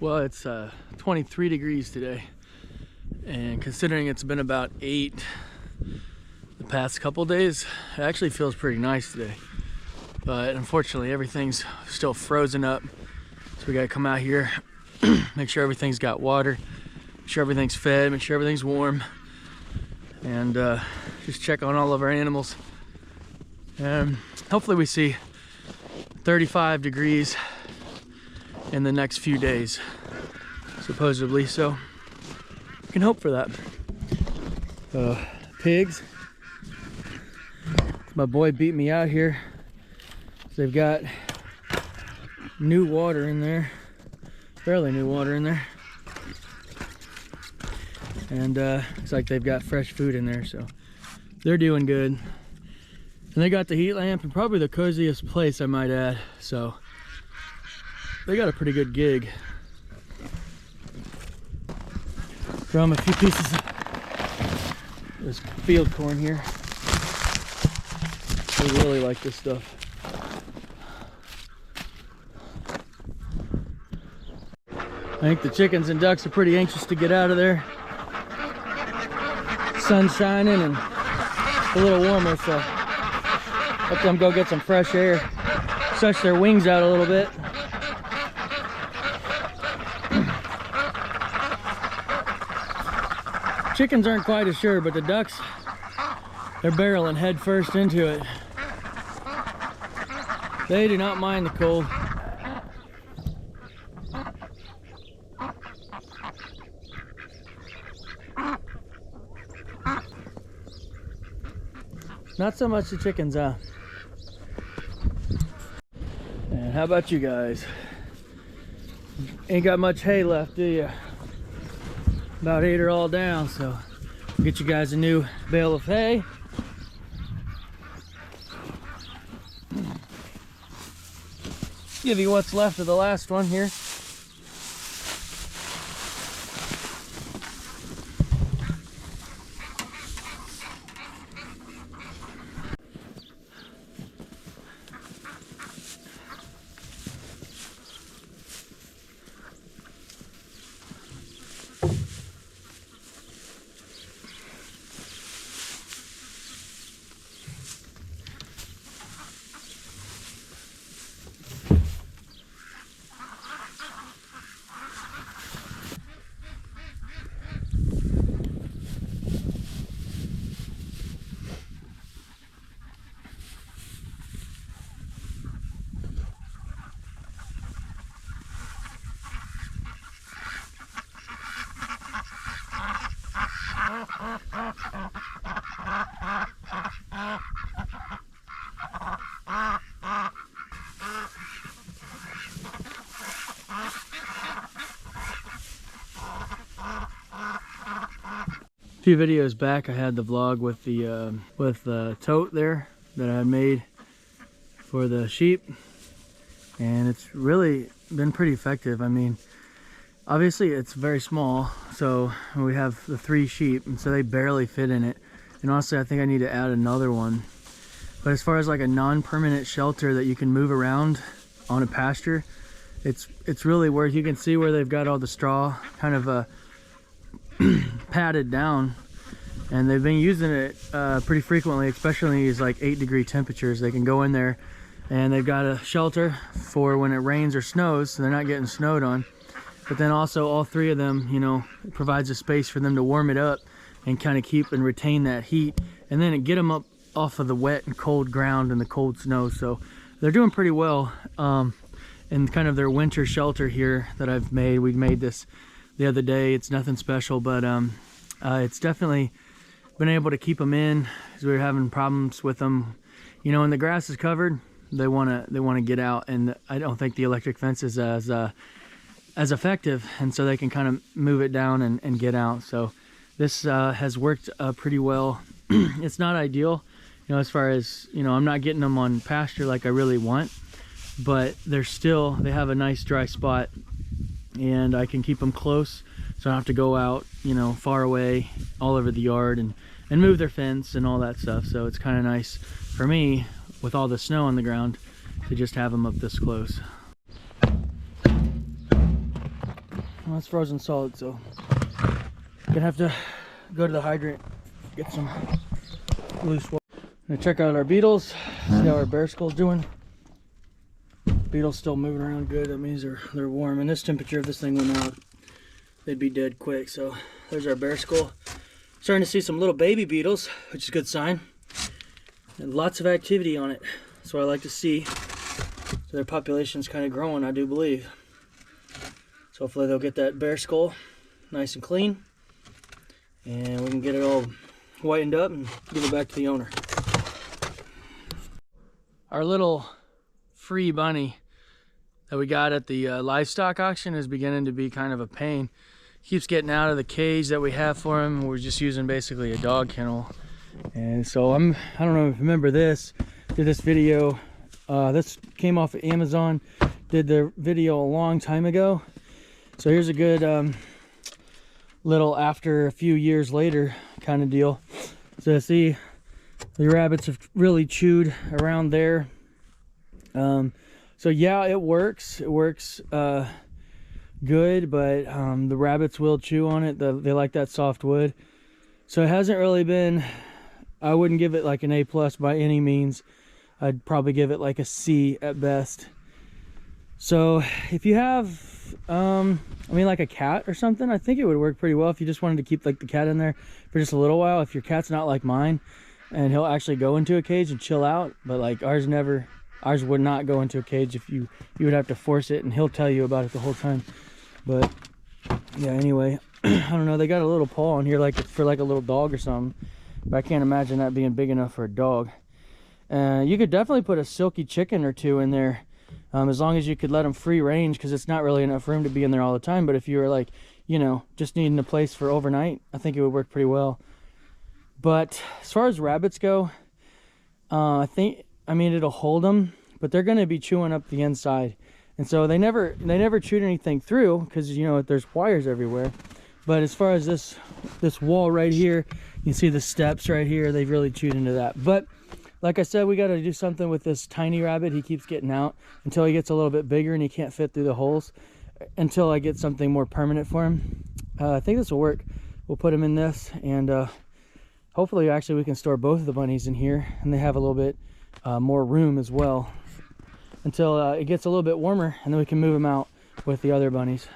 Well, it's 23 degrees today, and considering it's been about 8 the past couple days, it actually feels pretty nice today. But unfortunately, everything's still frozen up, so we gotta come out here, make sure everything's got water, make sure everything's fed, make sure everything's warm, and just check on all of our animals. And hopefully we see 35 degrees in the next few days, supposedly, so we can hope for that. Pigs, my boy beat me out here. They've got new water in there, fairly new water in there, and looks like they've got fresh food in there, so they're doing good. And they got the heat lamp and probably the coziest place, I might add, so they got a pretty good gig. Throw them a few pieces of this field corn here. They really like this stuff. I think the chickens and ducks are pretty anxious to get out of there. Sun's shining and it's a little warmer, so let them go get some fresh air, stretch their wings out a little bit. Chickens aren't quite as sure, but the ducks, they're barreling head first into it. They do not mind the cold. Not so much the chickens, huh? And how about you guys? Ain't got much hay left, do you? About 8 are all down, so we'll get you guys a new bale of hay. Give you what's left of the last one here. A few videos back I had the vlog with the tote there that I made for the sheep, and it's really been pretty effective. I mean, obviously it's very small, so we have the 3 sheep, and so they barely fit in it, and honestly I think I need to add another one. But as far as like a non-permanent shelter that you can move around on a pasture, it's really worth. You can see where they've got all the straw kind of padded down, and they've been using it pretty frequently, especially in these like 8-degree temperatures. They can go in there and they've got a shelter for when it rains or snows, so they're not getting snowed on. But then also all 3 of them, you know, it provides a space for them to warm it up and kind of keep and retain that heat, and then get them up off of the wet and cold ground and the cold snow. So they're doing pretty well in kind of their winter shelter here that I've made. We made this the other day. It's nothing special, but it's definitely been able to keep them in, because we were having problems with them. You know, when the grass is covered, they want to get out, and I don't think the electric fence is as effective, and so they can kind of move it down and get out. So this has worked pretty well. It's not ideal, you know, as far as, you know, I'm not getting them on pasture like I really want, but they have a nice dry spot, and I can keep them close, so I don't have to go out, you know, far away all over the yard and move their fence and all that stuff. So it's kind of nice for me, with all the snow on the ground, to just have them up this close. Well, it's frozen solid, so gonna have to go to the hydrant, get some loose water. Gonna check out our beetles, see how our bear skull's doing. Beetles still moving around good. That means they're warm. And this temperature, if this thing went out, they'd be dead quick. So there's our bear skull. Starting to see some little baby beetles, which is a good sign. And lots of activity on it. That's what I like to see. So their population's kind of growing, I do believe. So hopefully they'll get that bear skull nice and clean. And we can get it all whitened up and give it back to the owner. Our little free bunny that we got at the livestock auction is beginning to be kind of a pain. He keeps getting out of the cage that we have for him. We're just using basically a dog kennel. And so I don't know if you remember this, did this video, this came off of Amazon, did the video a long time ago. So here's a good little after a few years later kind of deal. So see, the rabbits have really chewed around there. So yeah, it works good, but the rabbits will chew on it. They like that soft wood. So it hasn't really been, I wouldn't give it like an A+ by any means. I'd probably give it like a C at best. So if you have, I mean like a cat or something, I think it would work pretty well if you just wanted to keep like the cat in there for just a little while. If your cat's not like mine, and he'll actually go into a cage and chill out, but like ours would not go into a cage. If you would have to force it, and he'll tell you about it the whole time. But yeah, anyway, I don't know, they got a little paw on here like it's for like a little dog or something, but I can't imagine that being big enough for a dog. You could definitely put a silky chicken or two in there, as long as you could let them free range, because it's not really enough room to be in there all the time. But if you were like, you know, just needing a place for overnight, I think it would work pretty well. But as far as rabbits go, I mean it'll hold them, but they're going to be chewing up the inside. And so they never chewed anything through, because you know there's wires everywhere. But as far as this wall right here, you can see the steps right here, they've really chewed into that. But like I said, we got to do something with this tiny rabbit. He keeps getting out until he gets a little bit bigger and he can't fit through the holes, until I get something more permanent for him. I think this will work. We'll put him in this, and hopefully actually we can store both of the bunnies in here, and they have a little bit more room as well, until it gets a little bit warmer, and then we can move them out with the other bunnies.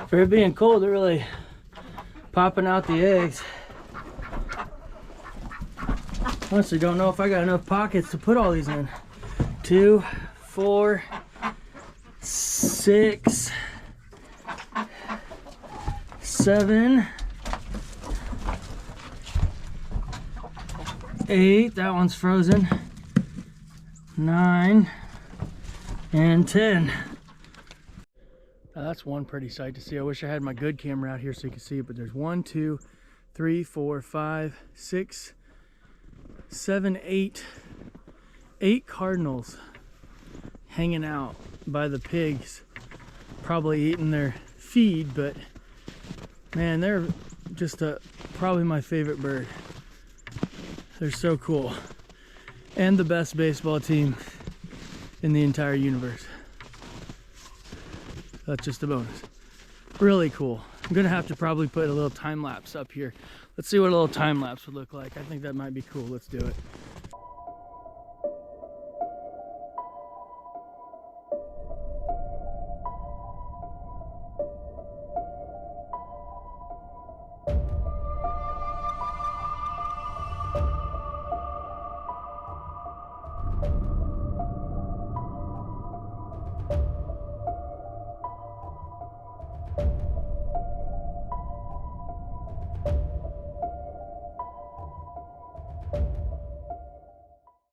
For it being cold, they're really popping out the eggs. Honestly, don't know if I got enough pockets to put all these in. 2, 4, 6, 7, 8, that one's frozen, 9, and 10. Now that's one pretty sight to see. I wish I had my good camera out here so you can see it, but there's 1, 2, 3, 4, 5, 6, 7, 8 cardinals hanging out by the pigs, probably eating their feed. But man, they're just probably my favorite bird. They're so cool, and the best baseball team in the entire universe. That's just a bonus. Really cool. I'm gonna have to probably put a little time lapse up here. Let's see what a little time lapse would look like. I think that might be cool. Let's do it.